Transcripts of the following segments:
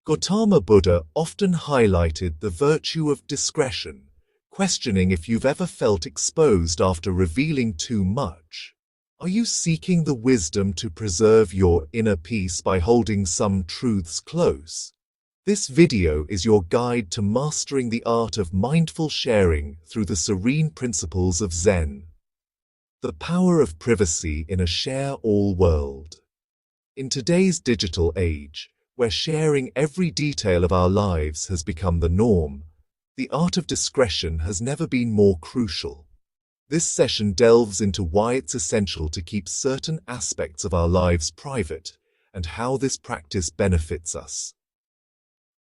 Gautama Buddha often highlighted the virtue of discretion, questioning if you've ever felt exposed after revealing too much. Are you seeking the wisdom to preserve your inner peace by holding some truths close? This video is your guide to mastering the art of mindful sharing through the serene principles of Zen. The power of privacy in a share-all world. In today's digital age, where sharing every detail of our lives has become the norm, the art of discretion has never been more crucial. This session delves into why it's essential to keep certain aspects of our lives private and how this practice benefits us.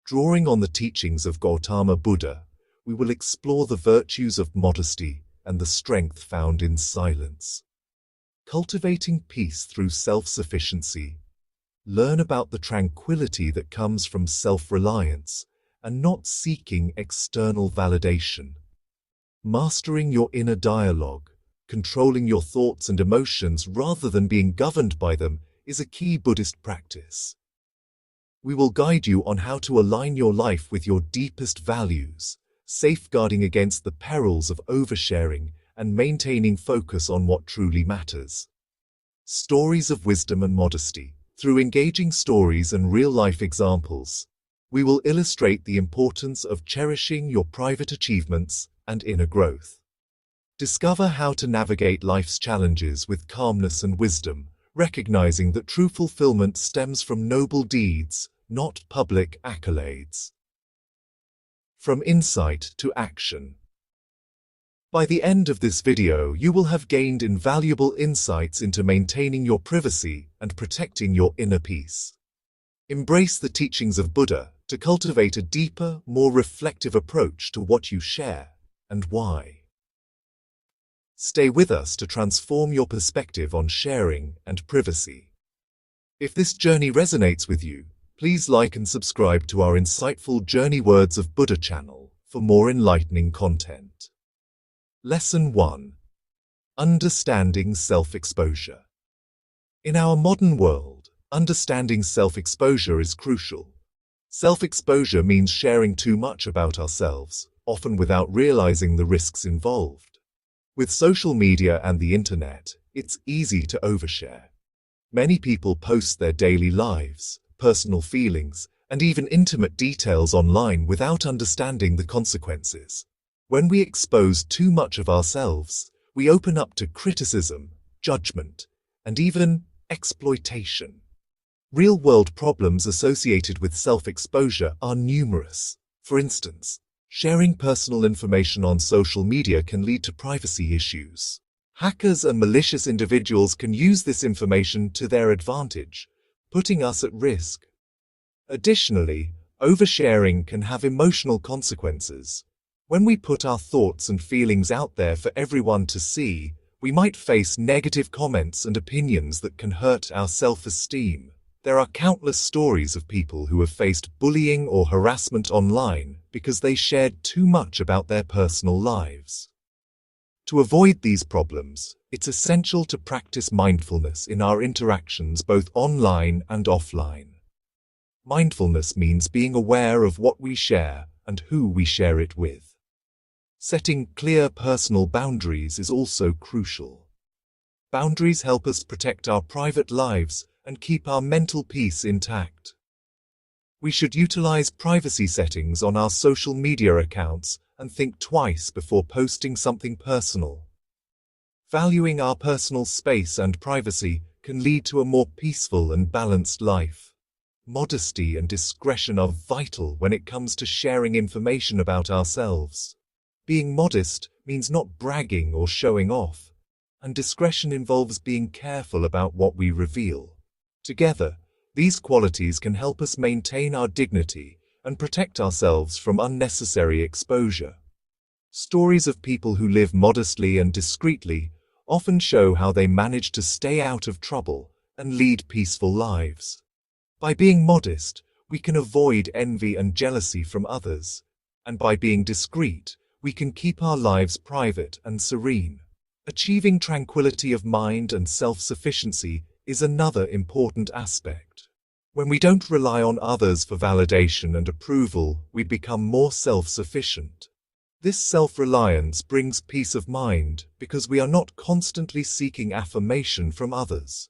Drawing on the teachings of Gautama Buddha, we will explore the virtues of modesty and the strength found in silence. Cultivating peace through self-sufficiency. Learn about the tranquility that comes from self-reliance and not seeking external validation. Mastering your inner dialogue, controlling your thoughts and emotions rather than being governed by them, is a key Buddhist practice. We will guide you on how to align your life with your deepest values, safeguarding against the perils of oversharing and maintaining focus on what truly matters. Stories of wisdom and modesty. Through engaging stories and real-life examples, we will illustrate the importance of cherishing your private achievements and inner growth. Discover how to navigate life's challenges with calmness and wisdom, recognizing that true fulfillment stems from noble deeds, not public accolades. From insight to action. By the end of this video, you will have gained invaluable insights into maintaining your privacy and protecting your inner peace. Embrace the teachings of Buddha to cultivate a deeper, more reflective approach to what you share and why. Stay with us to transform your perspective on sharing and privacy. If this journey resonates with you, please like and subscribe to our insightful Journey Words of Buddha channel for more enlightening content. Lesson 1. Understanding self-exposure. In our modern world, understanding self-exposure is crucial. Self-exposure means sharing too much about ourselves, often without realizing the risks involved. With social media and the internet, it's easy to overshare. Many people post their daily lives, personal feelings, and even intimate details online without understanding the consequences. When we expose too much of ourselves, we open up to criticism, judgment, and even exploitation. Real-world problems associated with self-exposure are numerous. For instance, sharing personal information on social media can lead to privacy issues. Hackers and malicious individuals can use this information to their advantage, putting us at risk. Additionally, oversharing can have emotional consequences. When we put our thoughts and feelings out there for everyone to see, we might face negative comments and opinions that can hurt our self-esteem. There are countless stories of people who have faced bullying or harassment online because they shared too much about their personal lives. To avoid these problems, it's essential to practice mindfulness in our interactions both online and offline. Mindfulness means being aware of what we share and who we share it with. Setting clear personal boundaries is also crucial. Boundaries help us protect our private lives and keep our mental peace intact. We should utilize privacy settings on our social media accounts and think twice before posting something personal. Valuing our personal space and privacy can lead to a more peaceful and balanced life. Modesty and discretion are vital when it comes to sharing information about ourselves. Being modest means not bragging or showing off, and discretion involves being careful about what we reveal. Together, these qualities can help us maintain our dignity and protect ourselves from unnecessary exposure. Stories of people who live modestly and discreetly often show how they manage to stay out of trouble and lead peaceful lives. By being modest, we can avoid envy and jealousy from others, and by being discreet, we can keep our lives private and serene. Achieving tranquility of mind and self-sufficiency is another important aspect. When we don't rely on others for validation and approval, we become more self-sufficient. This self-reliance brings peace of mind because we are not constantly seeking affirmation from others.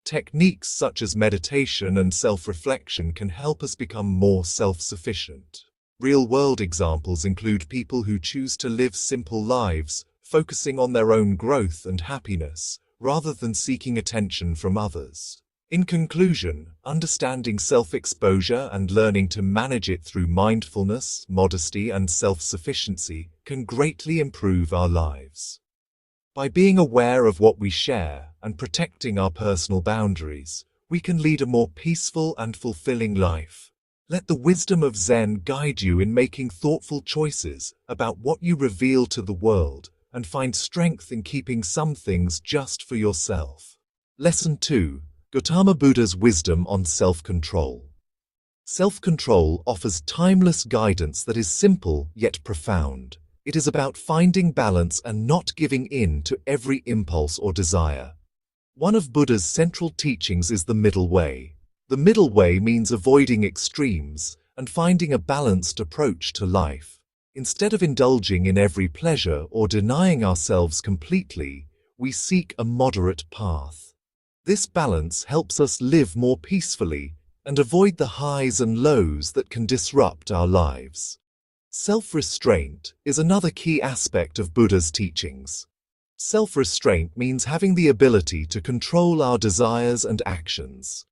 Techniques such as meditation and self-reflection can help us become more self-sufficient. Real-world examples include people who choose to live simple lives, focusing on their own growth and happiness, rather than seeking attention from others. In conclusion, understanding self-exposure and learning to manage it through mindfulness, modesty, and self-sufficiency can greatly improve our lives. By being aware of what we share and protecting our personal boundaries, we can lead a more peaceful and fulfilling life. Let the wisdom of Zen guide you in making thoughtful choices about what you reveal to the world, and find strength in keeping some things just for yourself. Lesson 2. Gautama Buddha's wisdom on self-control. Self-control offers timeless guidance that is simple yet profound. It is about finding balance and not giving in to every impulse or desire. One of Buddha's central teachings is the middle way. The middle way means avoiding extremes and finding a balanced approach to life. Instead of indulging in every pleasure or denying ourselves completely, we seek a moderate path. This balance helps us live more peacefully and avoid the highs and lows that can disrupt our lives. Self-restraint is another key aspect of Buddha's teachings. Self-restraint means having the ability to control our desires and actions.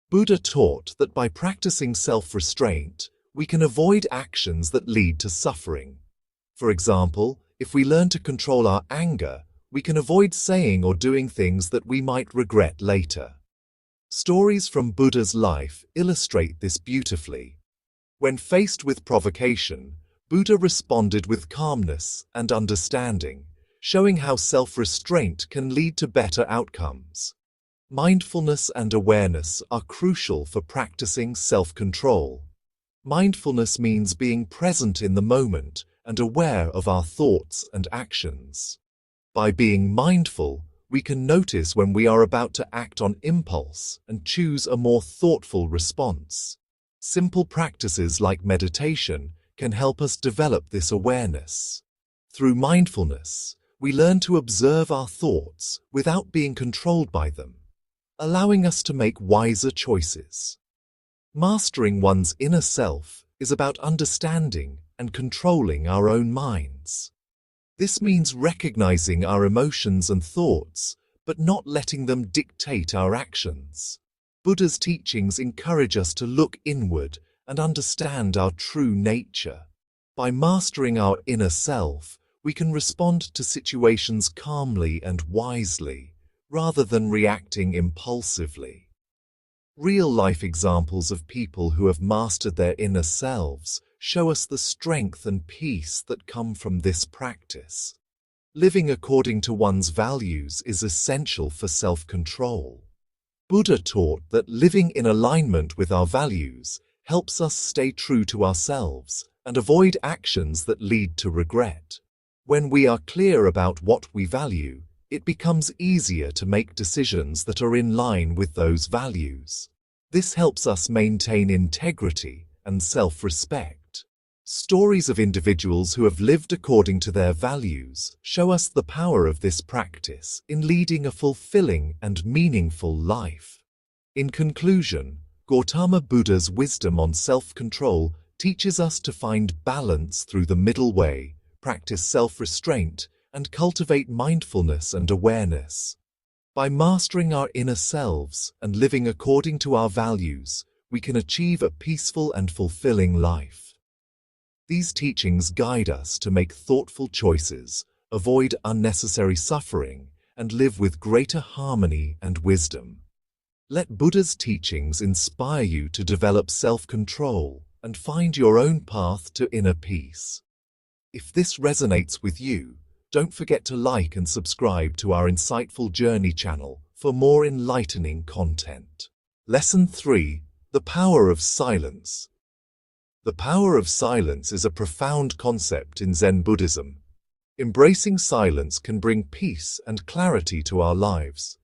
Buddha taught that by practicing self-restraint, we can avoid actions that lead to suffering. For example, if we learn to control our anger, we can avoid saying or doing things that we might regret later. Stories from Buddha's life illustrate this beautifully. When faced with provocation, Buddha responded with calmness and understanding, showing how self-restraint can lead to better outcomes. Mindfulness and awareness are crucial for practicing self-control. Mindfulness means being present in the moment and aware of our thoughts and actions. By being mindful, we can notice when we are about to act on impulse and choose a more thoughtful response. Simple practices like meditation can help us develop this awareness. Through mindfulness, we learn to observe our thoughts without being controlled by them, allowing us to make wiser choices. Mastering one's inner self is about understanding and controlling our own minds. This means recognizing our emotions and thoughts, but not letting them dictate our actions. Buddha's teachings encourage us to look inward and understand our true nature. By mastering our inner self, we can respond to situations calmly and wisely, rather than reacting impulsively. Real-life examples of people who have mastered their inner selves show us the strength and peace that come from this practice. Living according to one's values is essential for self-control. Buddha taught that living in alignment with our values helps us stay true to ourselves and avoid actions that lead to regret. When we are clear about what we value, it becomes easier to make decisions that are in line with those values. This helps us maintain integrity and self-respect. Stories of individuals who have lived according to their values show us the power of this practice in leading a fulfilling and meaningful life. In conclusion, Gautama Buddha's wisdom on self-control teaches us to find balance through the middle way, practice self-restraint, and cultivate mindfulness and awareness. By mastering our inner selves and living according to our values, we can achieve a peaceful and fulfilling life. These teachings guide us to make thoughtful choices, avoid unnecessary suffering, and live with greater harmony and wisdom. Let Buddha's teachings inspire you to develop self-control and find your own path to inner peace. If this resonates with you, don't forget to like and subscribe to our Insightful Journey channel for more enlightening content. Lesson 3. The Power of Silence. The power of silence is a profound concept in Zen Buddhism. Embracing silence can bring peace and clarity to our lives.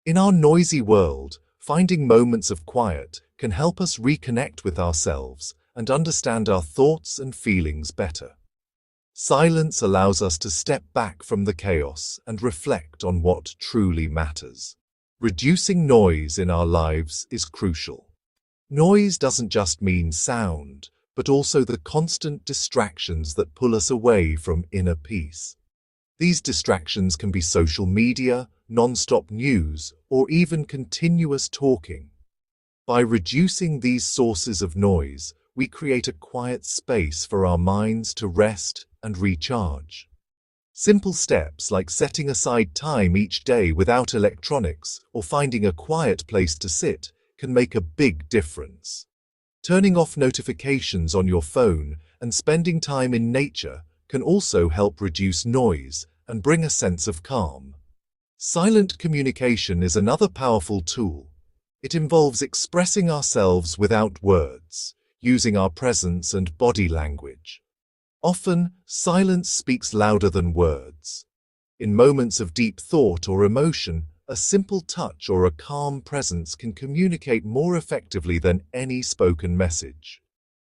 In our noisy world, Finding moments of quiet can help us reconnect with ourselves and understand our thoughts and feelings better. Silence allows us to step back from the chaos and reflect on what truly matters. Reducing noise in our lives is crucial. Noise doesn't just mean sound, but also the constant distractions that pull us away from inner peace. These distractions can be social media, non-stop news, or even continuous talking. By reducing these sources of noise, we create a quiet space for our minds to rest and recharge. Simple steps like setting aside time each day without electronics or finding a quiet place to sit can make a big difference. Turning off notifications on your phone and spending time in nature can also help reduce noise and bring a sense of calm. Silent communication is another powerful tool. It involves expressing ourselves without words, using our presence and body language. Often, silence speaks louder than words. In moments of deep thought or emotion, a simple touch or a calm presence can communicate more effectively than any spoken message.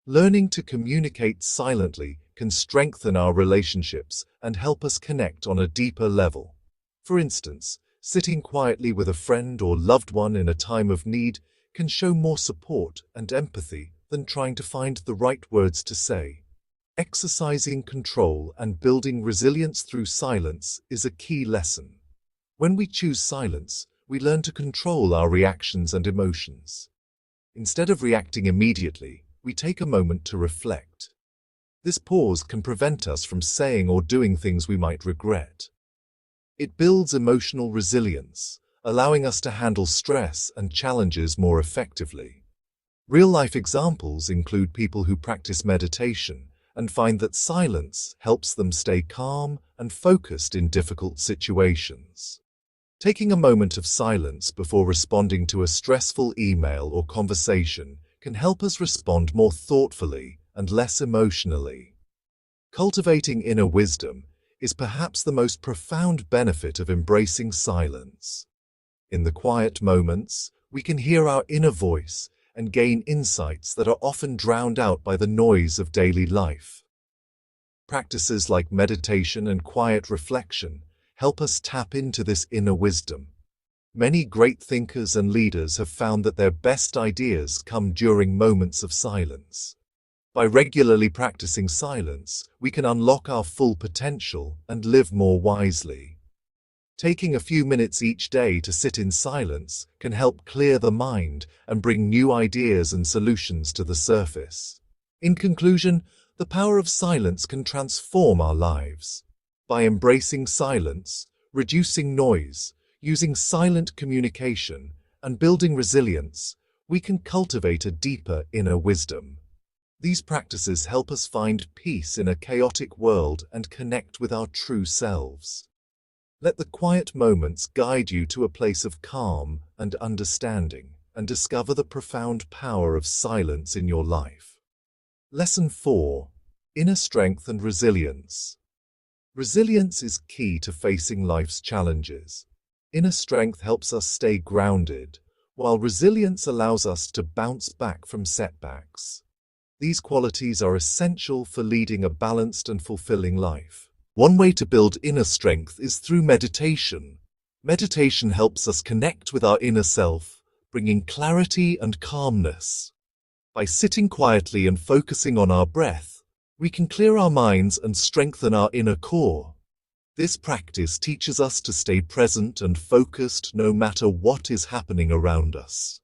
Learning to communicate silently can strengthen our relationships and help us connect on a deeper level. For instance, sitting quietly with a friend or loved one in a time of need can show more support and empathy than trying to find the right words to say. Exercising control and building resilience through silence is a key lesson. When we choose silence, we learn to control our reactions and emotions. Instead of reacting immediately, we take a moment to reflect. This pause can prevent us from saying or doing things we might regret. It builds emotional resilience, allowing us to handle stress and challenges more effectively. Real-life examples include people who practice meditation and find that silence helps them stay calm and focused in difficult situations. Taking a moment of silence before responding to a stressful email or conversation can help us respond more thoughtfully and less emotionally. Cultivating inner wisdom is perhaps the most profound benefit of embracing silence. In the quiet moments, we can hear our inner voice and gain insights that are often drowned out by the noise of daily life. Practices like meditation and quiet reflection help us tap into this inner wisdom. Many great thinkers and leaders have found that their best ideas come during moments of silence. By regularly practicing silence, we can unlock our full potential and live more wisely. Taking a few minutes each day to sit in silence can help clear the mind and bring new ideas and solutions to the surface. In conclusion, the power of silence can transform our lives. By embracing silence, reducing noise, using silent communication, and building resilience, we can cultivate a deeper inner wisdom. These practices help us find peace in a chaotic world and connect with our true selves. Let the quiet moments guide you to a place of calm and understanding, and discover the profound power of silence in your life. Lesson 4. Inner Strength and Resilience. Resilience is key to facing life's challenges. Inner strength helps us stay grounded, while resilience allows us to bounce back from setbacks. These qualities are essential for leading a balanced and fulfilling life. One way to build inner strength is through meditation. Meditation helps us connect with our inner self, bringing clarity and calmness. By sitting quietly and focusing on our breath, we can clear our minds and strengthen our inner core. This practice teaches us to stay present and focused no matter what is happening around us.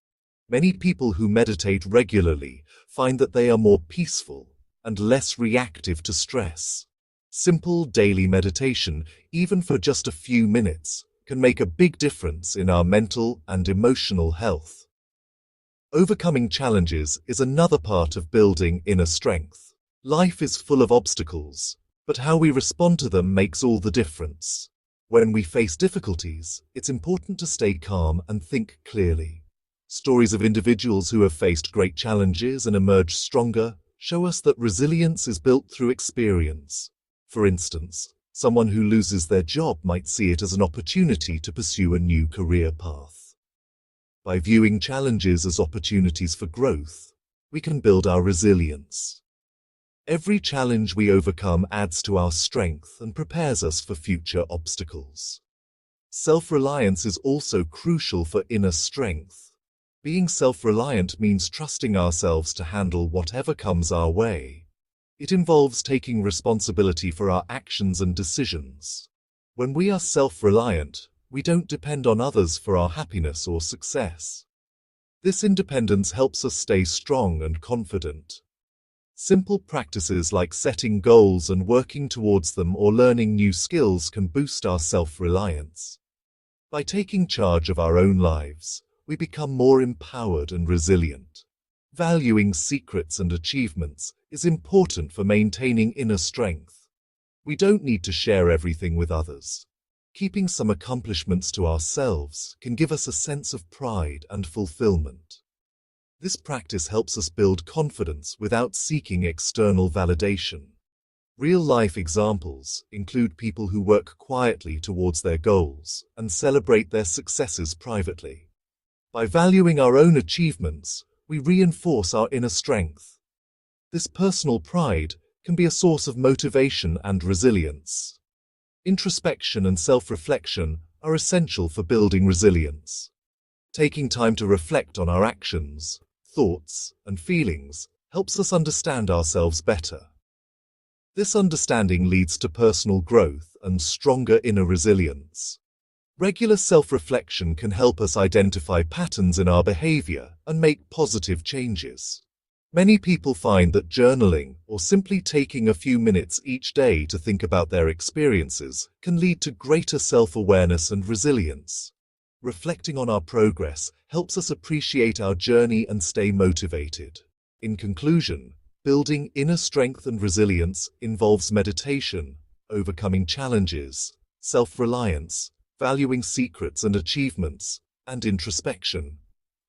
Many people who meditate regularly find that they are more peaceful and less reactive to stress. Simple daily meditation, even for just a few minutes, can make a big difference in our mental and emotional health. Overcoming challenges is another part of building inner strength. Life is full of obstacles, but how we respond to them makes all the difference. When we face difficulties, it's important to stay calm and think clearly. Stories of individuals who have faced great challenges and emerged stronger show us that resilience is built through experience. For instance, someone who loses their job might see it as an opportunity to pursue a new career path. By viewing challenges as opportunities for growth, we can build our resilience. Every challenge we overcome adds to our strength and prepares us for future obstacles. Self-reliance is also crucial for inner strength. Being self-reliant means trusting ourselves to handle whatever comes our way. It involves taking responsibility for our actions and decisions. When we are self-reliant, we don't depend on others for our happiness or success. This independence helps us stay strong and confident. Simple practices like setting goals and working towards them or learning new skills can boost our self-reliance. By taking charge of our own lives, we become more empowered and resilient. Valuing secrets and achievements is important for maintaining inner strength. We don't need to share everything with others. Keeping some accomplishments to ourselves can give us a sense of pride and fulfillment. This practice helps us build confidence without seeking external validation. Real-life examples include people who work quietly towards their goals and celebrate their successes privately. By valuing our own achievements, we reinforce our inner strength. This personal pride can be a source of motivation and resilience. Introspection and self-reflection are essential for building resilience. Taking time to reflect on our actions, thoughts, and feelings helps us understand ourselves better. This understanding leads to personal growth and stronger inner resilience. Regular self-reflection can help us identify patterns in our behavior and make positive changes. Many people find that journaling or simply taking a few minutes each day to think about their experiences can lead to greater self-awareness and resilience. Reflecting on our progress helps us appreciate our journey and stay motivated. In conclusion, building inner strength and resilience involves meditation, overcoming challenges, self-reliance, valuing secrets and achievements, and introspection.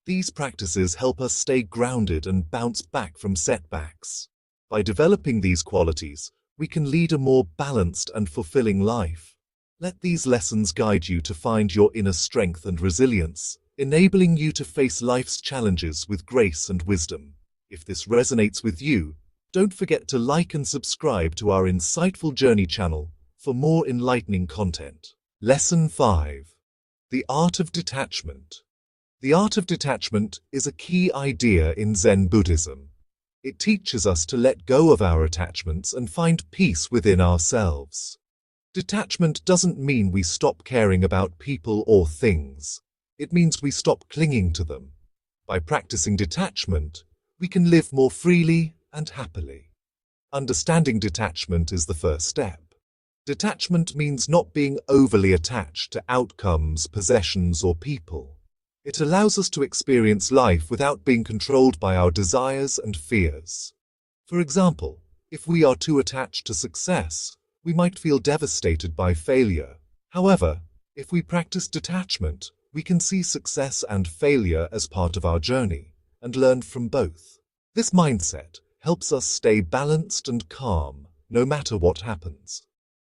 These practices help us stay grounded and bounce back from setbacks. By developing these qualities, we can lead a more balanced and fulfilling life. Let these lessons guide you to find your inner strength and resilience, enabling you to face life's challenges with grace and wisdom. If this resonates with you, don't forget to like and subscribe to our Insightful Journey channel for more enlightening content. Lesson 5. The Art of Detachment. The art of detachment is a key idea in Zen Buddhism. It teaches us to let go of our attachments and find peace within ourselves. Detachment doesn't mean we stop caring about people or things. It means we stop clinging to them. By practicing detachment, we can live more freely and happily. Understanding detachment is the first step. Detachment means not being overly attached to outcomes, possessions, or people. It allows us to experience life without being controlled by our desires and fears. For example, if we are too attached to success, we might feel devastated by failure. However, if we practice detachment, we can see success and failure as part of our journey and learn from both. This mindset helps us stay balanced and calm, no matter what happens.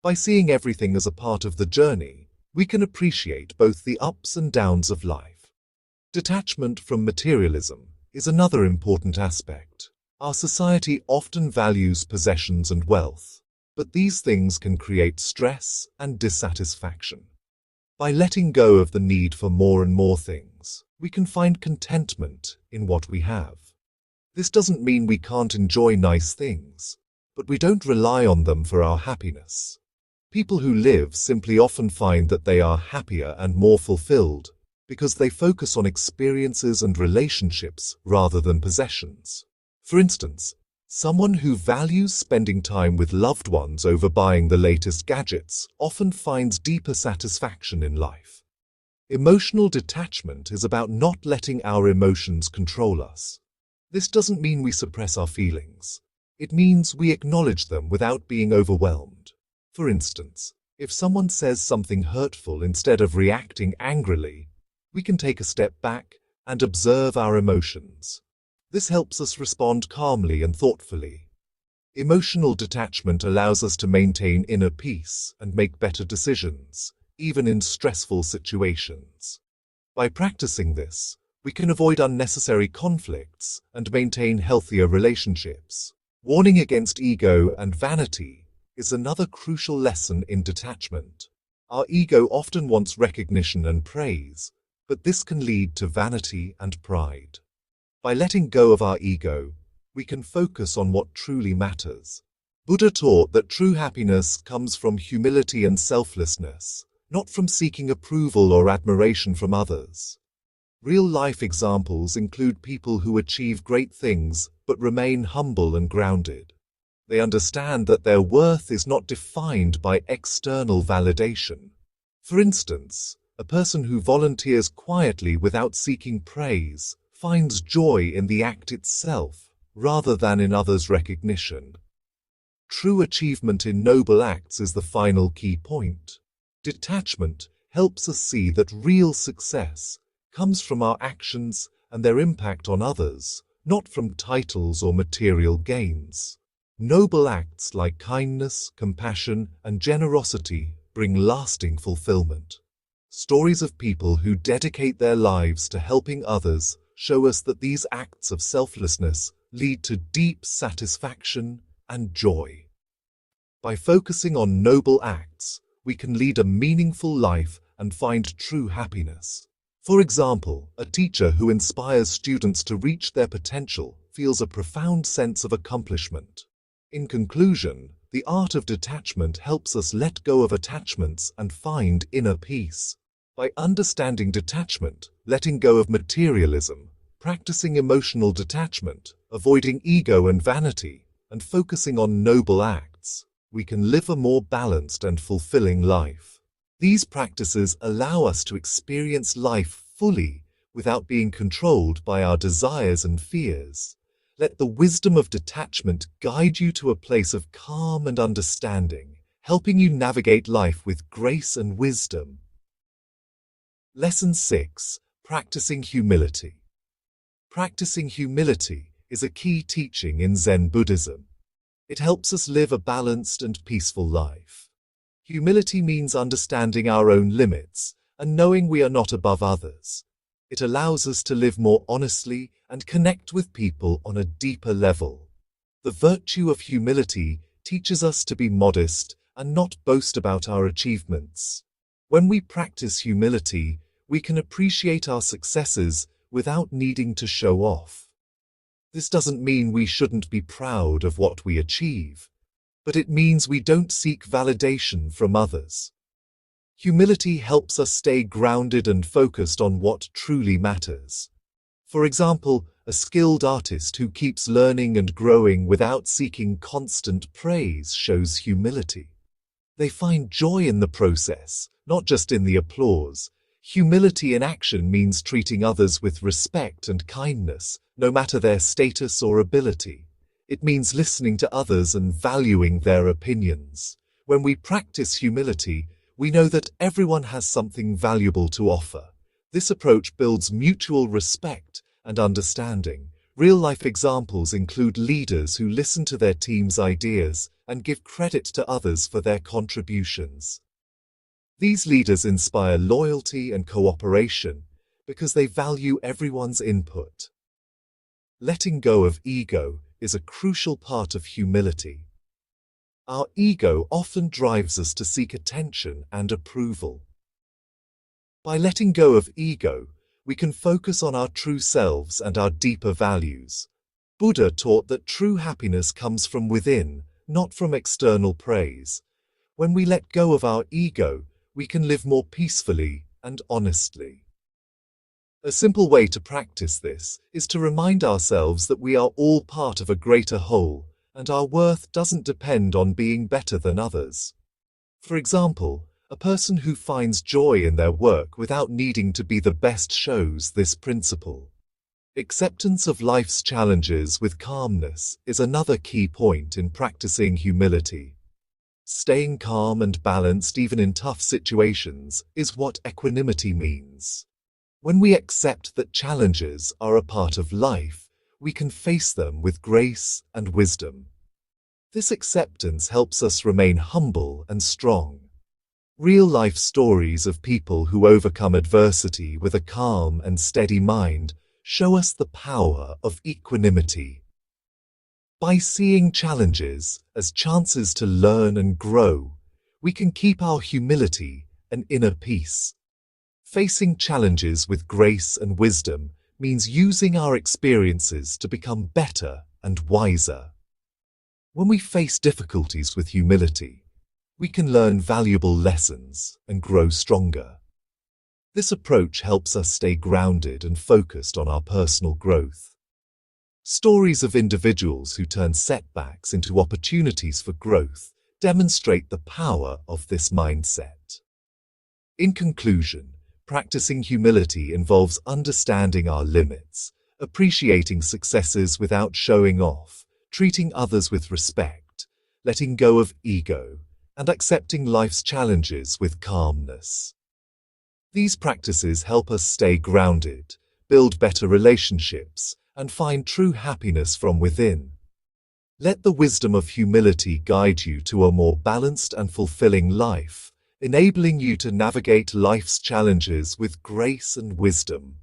By seeing everything as a part of the journey, we can appreciate both the ups and downs of life. Detachment from materialism is another important aspect. Our society often values possessions and wealth, but these things can create stress and dissatisfaction. By letting go of the need for more and more things, we can find contentment in what we have. This doesn't mean we can't enjoy nice things, but we don't rely on them for our happiness. People who live simply often find that they are happier and more fulfilled because they focus on experiences and relationships rather than possessions. For instance, someone who values spending time with loved ones over buying the latest gadgets often finds deeper satisfaction in life. Emotional detachment is about not letting our emotions control us. This doesn't mean we suppress our feelings. It means we acknowledge them without being overwhelmed. For instance, if someone says something hurtful, instead of reacting angrily, we can take a step back and observe our emotions. This helps us respond calmly and thoughtfully. Emotional detachment allows us to maintain inner peace and make better decisions, even in stressful situations. By practicing this, We can avoid unnecessary conflicts and maintain healthier relationships. Warning against ego and vanity is another crucial lesson in detachment. Our ego often wants recognition and praise, but this can lead to vanity and pride. By letting go of our ego, we can focus on what truly matters. Buddha taught that true happiness comes from humility and selflessness, not from seeking approval or admiration from others. Real-life examples include people who achieve great things but remain humble and grounded. They understand that their worth is not defined by external validation. For instance, a person who volunteers quietly without seeking praise finds joy in the act itself rather than in others' recognition. True achievement in noble acts is the final key point. Detachment helps us see that real success comes from our actions and their impact on others, not from titles or material gains. Noble acts like kindness, compassion, and generosity bring lasting fulfillment. Stories of people who dedicate their lives to helping others show us that these acts of selflessness lead to deep satisfaction and joy. By focusing on noble acts, we can lead a meaningful life and find true happiness. For example, a teacher who inspires students to reach their potential feels a profound sense of accomplishment. In conclusion, the art of detachment helps us let go of attachments and find inner peace. By understanding detachment, letting go of materialism, practicing emotional detachment, avoiding ego and vanity, and focusing on noble acts, we can live a more balanced and fulfilling life. These practices allow us to experience life fully without being controlled by our desires and fears. Let the wisdom of detachment guide you to a place of calm and understanding, helping you navigate life with grace and wisdom. Lesson 6. Practicing humility. Practicing humility is a key teaching in Zen Buddhism. It helps us live a balanced and peaceful life. Humility means understanding our own limits and knowing we are not above others. It allows us to live more honestly and connect with people on a deeper level. The virtue of humility teaches us to be modest and not boast about our achievements. When we practice humility, we can appreciate our successes without needing to show off. This doesn't mean we shouldn't be proud of what we achieve, but it means we don't seek validation from others. Humility helps us stay grounded and focused on what truly matters. For example, a skilled artist who keeps learning and growing without seeking constant praise shows humility. They find joy in the process, not just in the applause. Humility in action means treating others with respect and kindness, no matter their status or ability. It means listening to others and valuing their opinions. When we practice humility, we know that everyone has something valuable to offer. This approach builds mutual respect and understanding. Real-life examples include leaders who listen to their team's ideas and give credit to others for their contributions. These leaders inspire loyalty and cooperation because they value everyone's input. Letting go of ego is a crucial part of humility. Our ego often drives us to seek attention and approval. By letting go of ego, we can focus on our true selves and our deeper values. Buddha taught that true happiness comes from within, not from external praise. When we let go of our ego, we can live more peacefully and honestly. A simple way to practice this is to remind ourselves that we are all part of a greater whole, and our worth doesn't depend on being better than others. For example, a person who finds joy in their work without needing to be the best shows this principle. Acceptance of life's challenges with calmness is another key point in practicing humility. Staying calm and balanced even in tough situations is what equanimity means. When we accept that challenges are a part of life, we can face them with grace and wisdom. This acceptance helps us remain humble and strong. Real-life stories of people who overcome adversity with a calm and steady mind show us the power of equanimity. By seeing challenges as chances to learn and grow, we can keep our humility and inner peace. Facing challenges with grace and wisdom means using our experiences to become better and wiser. When we face difficulties with humility, we can learn valuable lessons and grow stronger. This approach helps us stay grounded and focused on our personal growth. Stories of individuals who turn setbacks into opportunities for growth demonstrate the power of this mindset. In conclusion, practicing humility involves understanding our limits, appreciating successes without showing off, treating others with respect, letting go of ego, and accepting life's challenges with calmness. These practices help us stay grounded, build better relationships, and find true happiness from within. Let the wisdom of humility guide you to a more balanced and fulfilling life, enabling you to navigate life's challenges with grace and wisdom.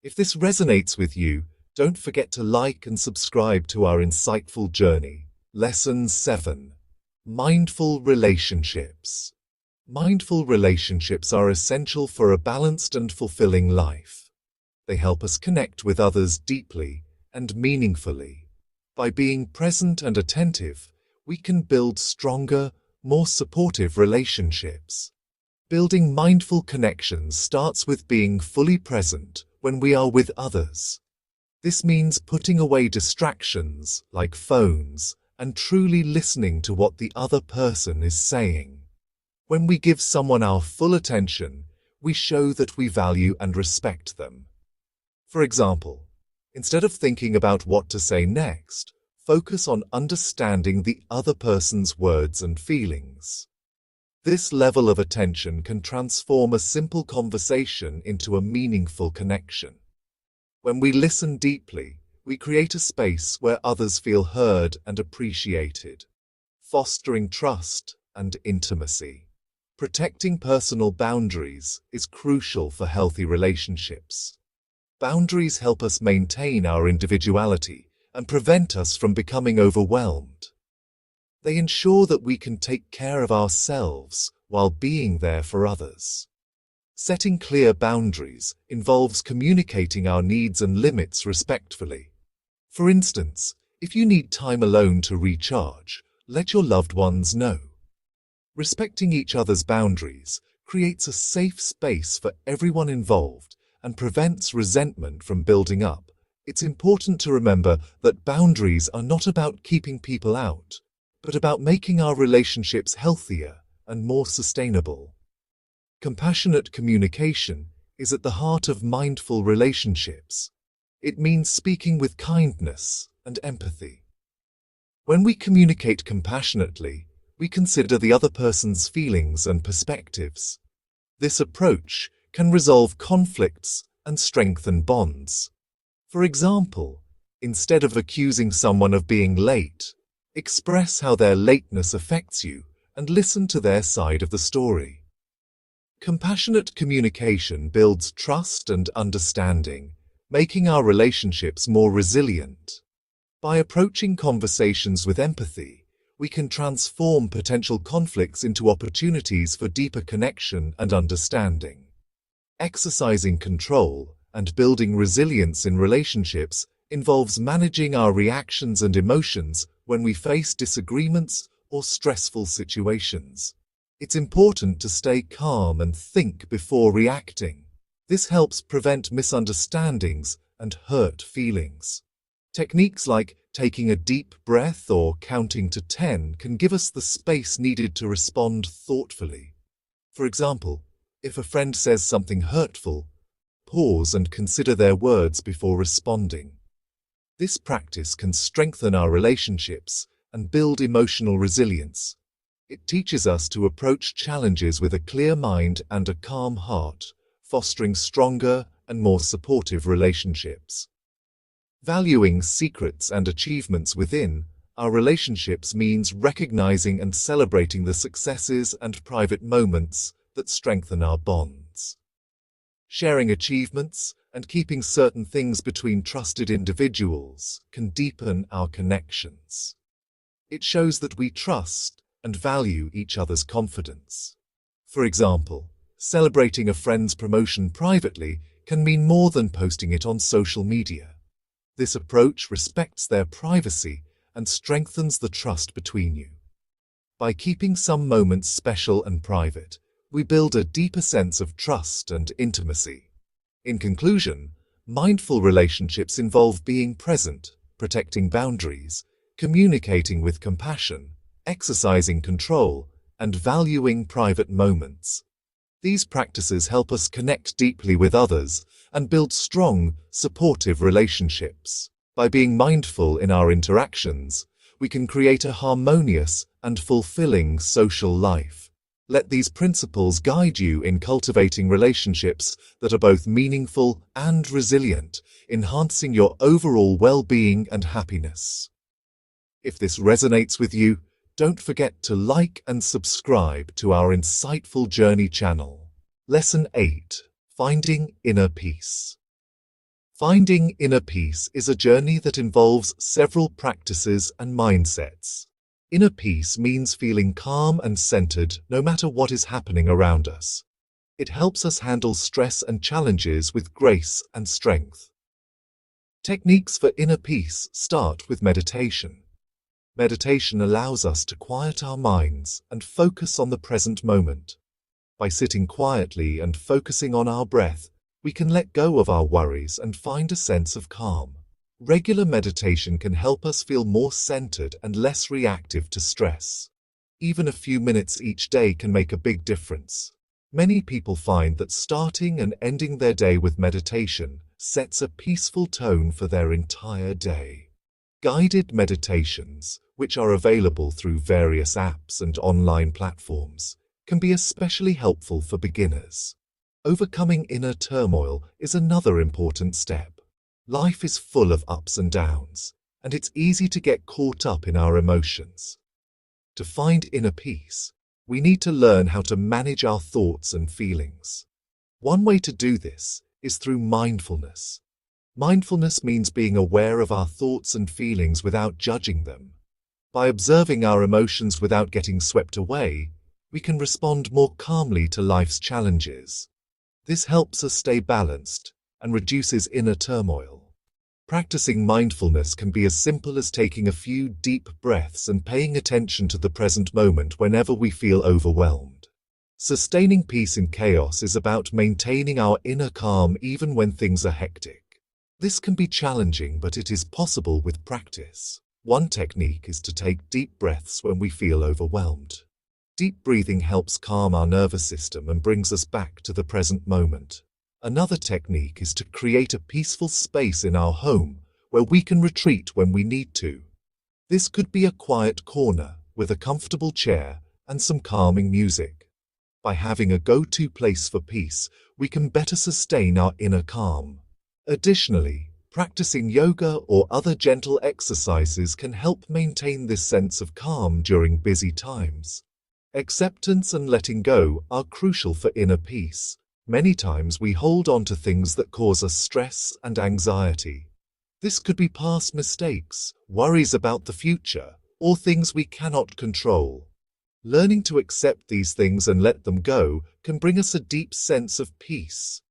If this resonates with you, don't forget to like and subscribe to our insightful journey. Lesson 7. Mindful relationships. Mindful relationships are essential for a balanced and fulfilling life. They help us connect with others deeply and meaningfully. By being present and attentive, we can build stronger, more supportive relationships. Building mindful connections starts with being fully present when we are with others. This means putting away distractions like phones and truly listening to what the other person is saying. When we give someone our full attention, we show that we value and respect them. For example, instead of thinking about what to say next, focus on understanding the other person's words and feelings. This level of attention can transform a simple conversation into a meaningful connection. When we listen deeply, we create a space where others feel heard and appreciated, fostering trust and intimacy. Protecting personal boundaries is crucial for healthy relationships. Boundaries help us maintain our individuality and prevent us from becoming overwhelmed. They ensure that we can take care of ourselves while being there for others. Setting clear boundaries involves communicating our needs and limits respectfully. For instance, if you need time alone to recharge, let your loved ones know. Respecting each other's boundaries creates a safe space for everyone involved and prevents resentment from building up. It's important to remember that boundaries are not about keeping people out, but about making our relationships healthier and more sustainable. Compassionate communication is at the heart of mindful relationships. It means speaking with kindness and empathy. When we communicate compassionately, we consider the other person's feelings and perspectives. This approach can resolve conflicts and strengthen bonds. For example, instead of accusing someone of being late, express how their lateness affects you and listen to their side of the story. Compassionate communication builds trust and understanding, making our relationships more resilient. By approaching conversations with empathy, we can transform potential conflicts into opportunities for deeper connection and understanding. Exercising control and building resilience in relationships involves managing our reactions and emotions when we face disagreements or stressful situations. It's important to stay calm and think before reacting. This helps prevent misunderstandings and hurt feelings. Techniques like taking a deep breath or counting to 10 can give us the space needed to respond thoughtfully. For example, if a friend says something hurtful, pause and consider their words before responding. This practice can strengthen our relationships and build emotional resilience. It teaches us to approach challenges with a clear mind and a calm heart, fostering stronger and more supportive relationships. Valuing secrets and achievements within, our relationships means recognizing and celebrating the successes and private moments that strengthen our bonds. Sharing achievements and keeping certain things between trusted individuals can deepen our connections. It shows that we trust and value each other's confidence. For example, celebrating a friend's promotion privately can mean more than posting it on social media. This approach respects their privacy and strengthens the trust between you. By keeping some moments special and private, we build a deeper sense of trust and intimacy. In conclusion, mindful relationships involve being present, protecting boundaries, communicating with compassion, exercising control, and valuing private moments. These practices help us connect deeply with others and build strong, supportive relationships. By being mindful in our interactions, we can create a harmonious and fulfilling social life. Let these principles guide you in cultivating relationships that are both meaningful and resilient, enhancing your overall well-being and happiness. If this resonates with you, don't forget to like and subscribe to our Insightful Journey channel. Lesson 8. Finding Inner Peace. Finding inner peace is a journey that involves several practices and mindsets. Inner peace means feeling calm and centered no matter what is happening around us. It helps us handle stress and challenges with grace and strength. Techniques for inner peace start with meditation. Meditation allows us to quiet our minds and focus on the present moment. By sitting quietly and focusing on our breath, we can let go of our worries and find a sense of calm. Regular meditation can help us feel more centered and less reactive to stress. Even a few minutes each day can make a big difference. Many people find that starting and ending their day with meditation sets a peaceful tone for their entire day. Guided meditations, which are available through various apps and online platforms, can be especially helpful for beginners. Overcoming inner turmoil is another important step. Life is full of ups and downs, and it's easy to get caught up in our emotions. To find inner peace, we need to learn how to manage our thoughts and feelings. One way to do this is through mindfulness. Mindfulness means being aware of our thoughts and feelings without judging them. By observing our emotions without getting swept away, we can respond more calmly to life's challenges. This helps us stay balanced and reduces inner turmoil. Practicing mindfulness can be as simple as taking a few deep breaths and paying attention to the present moment whenever we feel overwhelmed. Sustaining peace in chaos is about maintaining our inner calm even when things are hectic. This can be challenging, but it is possible with practice. One technique is to take deep breaths when we feel overwhelmed. Deep breathing helps calm our nervous system and brings us back to the present moment. Another technique is to create a peaceful space in our home where we can retreat when we need to. This could be a quiet corner with a comfortable chair and some calming music. By having a go-to place for peace, we can better sustain our inner calm. Additionally, practicing yoga or other gentle exercises can help maintain this sense of calm during busy times. Acceptance and letting go are crucial for inner peace. Many times we hold on to things that cause us stress and anxiety. This could be past mistakes, worries about the future, or things we cannot control. Learning to accept these things and let them go can bring us a deep sense of peace.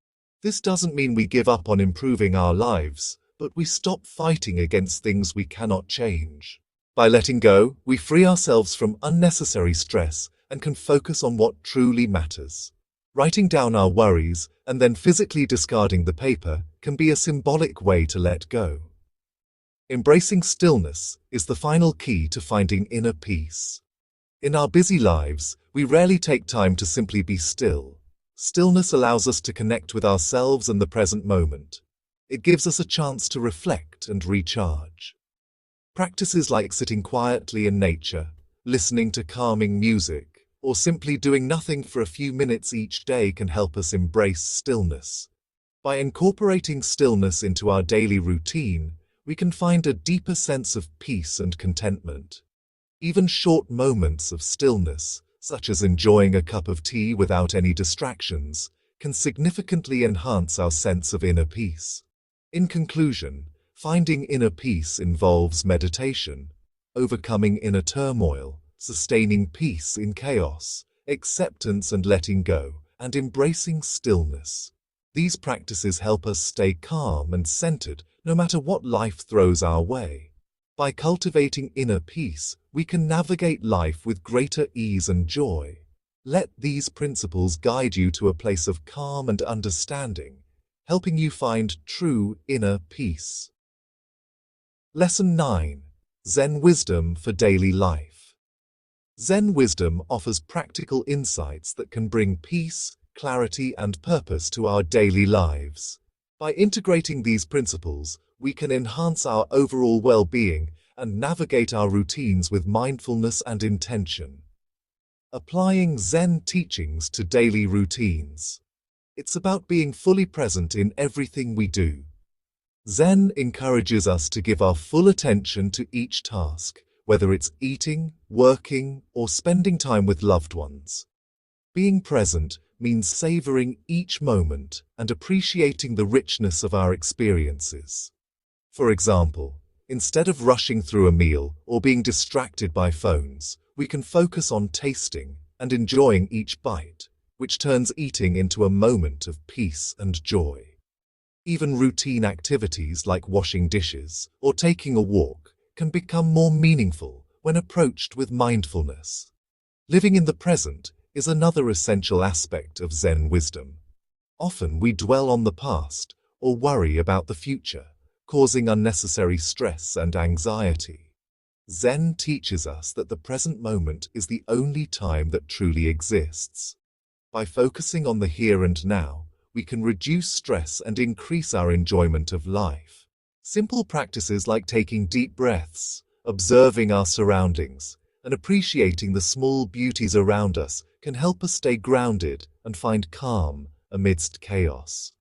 This doesn't mean we give up on improving our lives, but we stop fighting against things we cannot change. By letting go, we free ourselves from unnecessary stress and can focus on what truly matters. Writing down our worries and then physically discarding the paper can be a symbolic way to let go. Embracing stillness is the final key to finding inner peace. In our busy lives, we rarely take time to simply be still. Stillness allows us to connect with ourselves and the present moment. It gives us a chance to reflect and recharge. Practices like sitting quietly in nature, listening to calming music, or simply doing nothing for a few minutes each day can help us embrace stillness. By incorporating stillness into our daily routine, we can find a deeper sense of peace and contentment. Even short moments of stillness, such as enjoying a cup of tea without any distractions, can significantly enhance our sense of inner peace. In conclusion, finding inner peace involves meditation, overcoming inner turmoil, sustaining peace in chaos, acceptance and letting go, and embracing stillness. These practices help us stay calm and centered no matter what life throws our way. By cultivating inner peace, we can navigate life with greater ease and joy. Let these principles guide you to a place of calm and understanding, helping you find true inner peace. Lesson 9. Zen Wisdom for Daily Life. Zen wisdom offers practical insights that can bring peace, clarity, and purpose to our daily lives. By integrating these principles, we can enhance our overall well-being and navigate our routines with mindfulness and intention. Applying Zen teachings to daily routines. It's about being fully present in everything we do. Zen encourages us to give our full attention to each task, whether it's eating, working, or spending time with loved ones. Being present means savoring each moment and appreciating the richness of our experiences. For example, instead of rushing through a meal or being distracted by phones, we can focus on tasting and enjoying each bite, which turns eating into a moment of peace and joy. Even routine activities like washing dishes or taking a walk can become more meaningful when approached with mindfulness. Living in the present is another essential aspect of Zen wisdom. Often we dwell on the past or worry about the future, causing unnecessary stress and anxiety. Zen teaches us that the present moment is the only time that truly exists. By focusing on the here and now, we can reduce stress and increase our enjoyment of life. Simple practices like taking deep breaths, observing our surroundings, and appreciating the small beauties around us can help us stay grounded and find calm amidst chaos.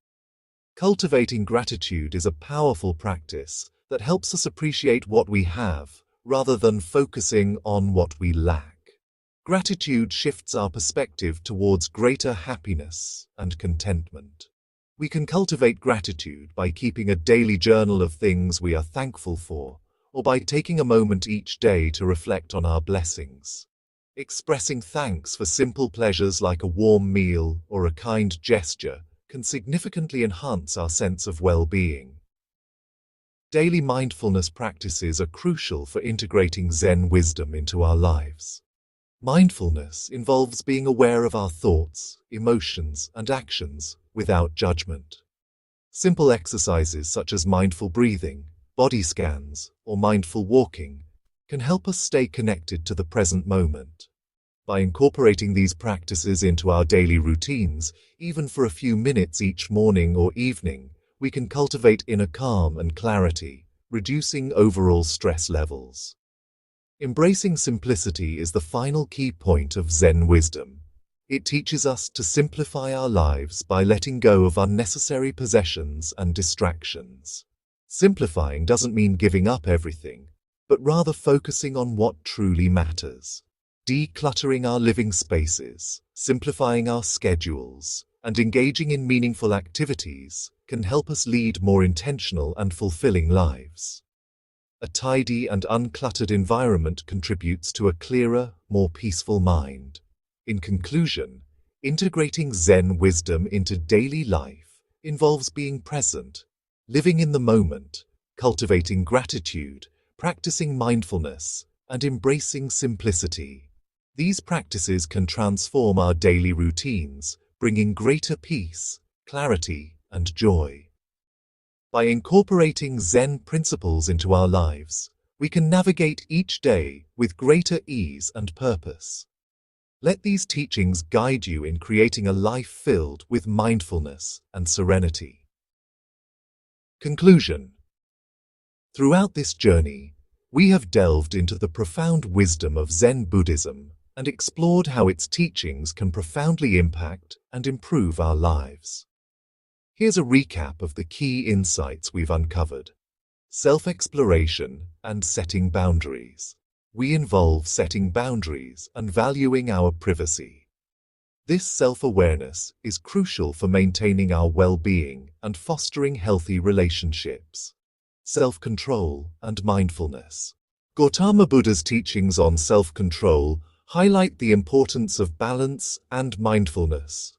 Cultivating gratitude is a powerful practice that helps us appreciate what we have rather than focusing on what we lack. Gratitude shifts our perspective towards greater happiness and contentment. We can cultivate gratitude by keeping a daily journal of things we are thankful for, or by taking a moment each day to reflect on our blessings. Expressing thanks for simple pleasures like a warm meal or a kind gesture can significantly enhance our sense of well-being. Daily mindfulness practices are crucial for integrating Zen wisdom into our lives. Mindfulness involves being aware of our thoughts, emotions, and actions without judgment. Simple exercises such as mindful breathing, body scans, or mindful walking can help us stay connected to the present moment. By incorporating these practices into our daily routines, even for a few minutes each morning or evening, we can cultivate inner calm and clarity, reducing overall stress levels. Embracing simplicity is the final key point of Zen wisdom. It teaches us to simplify our lives by letting go of unnecessary possessions and distractions. Simplifying doesn't mean giving up everything, but rather focusing on what truly matters. Decluttering our living spaces, simplifying our schedules, and engaging in meaningful activities can help us lead more intentional and fulfilling lives. A tidy and uncluttered environment contributes to a clearer, more peaceful mind. In conclusion, integrating Zen wisdom into daily life involves being present, living in the moment, cultivating gratitude, practicing mindfulness, and embracing simplicity. These practices can transform our daily routines, bringing greater peace, clarity, and joy. By incorporating Zen principles into our lives, we can navigate each day with greater ease and purpose. Let these teachings guide you in creating a life filled with mindfulness and serenity. Conclusion. Throughout this journey, we have delved into the profound wisdom of Zen Buddhism and explored how its teachings can profoundly impact and improve our lives. Here's a recap of the key insights we've uncovered. self-exploration, and setting boundaries. We involve setting boundaries and valuing our privacy. This self-awareness is crucial for maintaining our well-being and fostering healthy relationships. Self-control and mindfulness. Gautama Buddha's teachings on self-control highlight the importance of balance and mindfulness.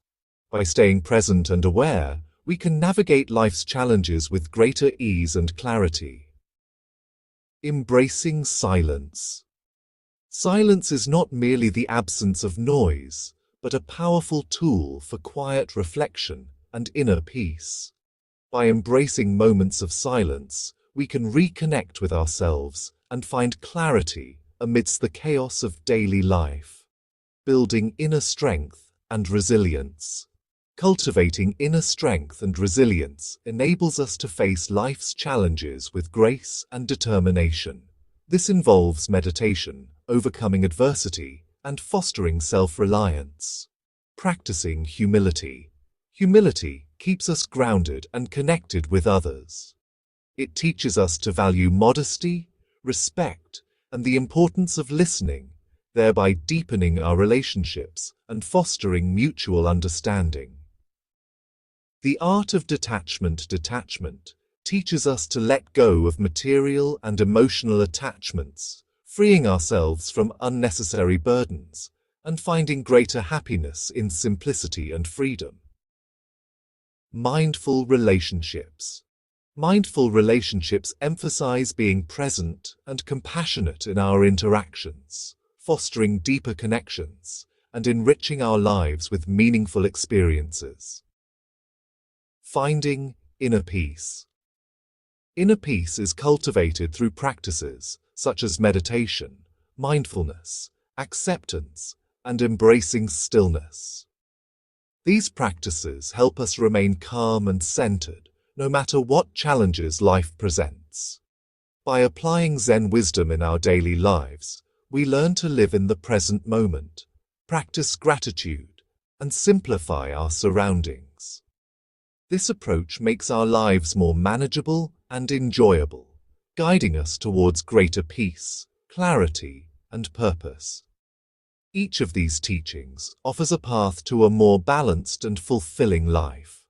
By staying present and aware, we can navigate life's challenges with greater ease and clarity. Embracing silence. Silence is not merely the absence of noise, but a powerful tool for quiet reflection and inner peace. By embracing moments of silence, we can reconnect with ourselves and find clarity amidst the chaos of daily life. Building inner strength and resilience. Cultivating inner strength and resilience enables us to face life's challenges with grace and determination. This involves meditation, overcoming adversity, and fostering self-reliance. Practicing humility. Humility keeps us grounded and connected with others. It teaches us to value modesty, respect, and the importance of listening, thereby deepening our relationships and fostering mutual understanding. The art of detachment. Detachment teaches us to let go of material and emotional attachments, freeing ourselves from unnecessary burdens and finding greater happiness in simplicity and freedom. Mindful relationships. Mindful relationships emphasize being present and compassionate in our interactions, fostering deeper connections and enriching our lives with meaningful experiences. Finding inner peace. Inner peace is cultivated through practices such as meditation, mindfulness, acceptance, and embracing stillness. These practices help us remain calm and centered, no matter what challenges life presents. By applying Zen wisdom in our daily lives, we learn to live in the present moment, practice gratitude, and simplify our surroundings. This approach makes our lives more manageable and enjoyable, guiding us towards greater peace, clarity, and purpose. Each of these teachings offers a path to a more balanced and fulfilling life.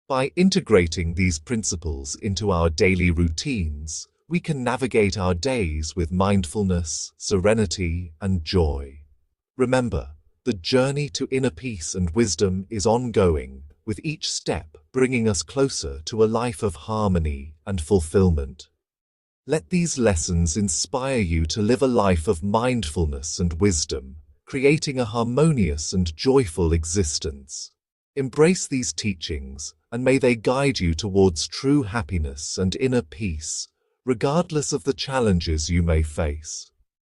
By integrating these principles into our daily routines, we can navigate our days with mindfulness, serenity, and joy. Remember, the journey to inner peace and wisdom is ongoing, with each step bringing us closer to a life of harmony and fulfillment. Let these lessons inspire you to live a life of mindfulness and wisdom, creating a harmonious and joyful existence. Embrace these teachings, and may they guide you towards true happiness and inner peace, regardless of the challenges you may face.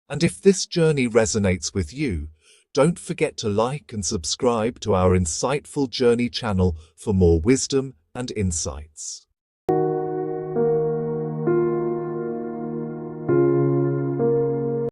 And if this journey resonates with you, don't forget to like and subscribe to our Insightful Journey channel for more wisdom and insights.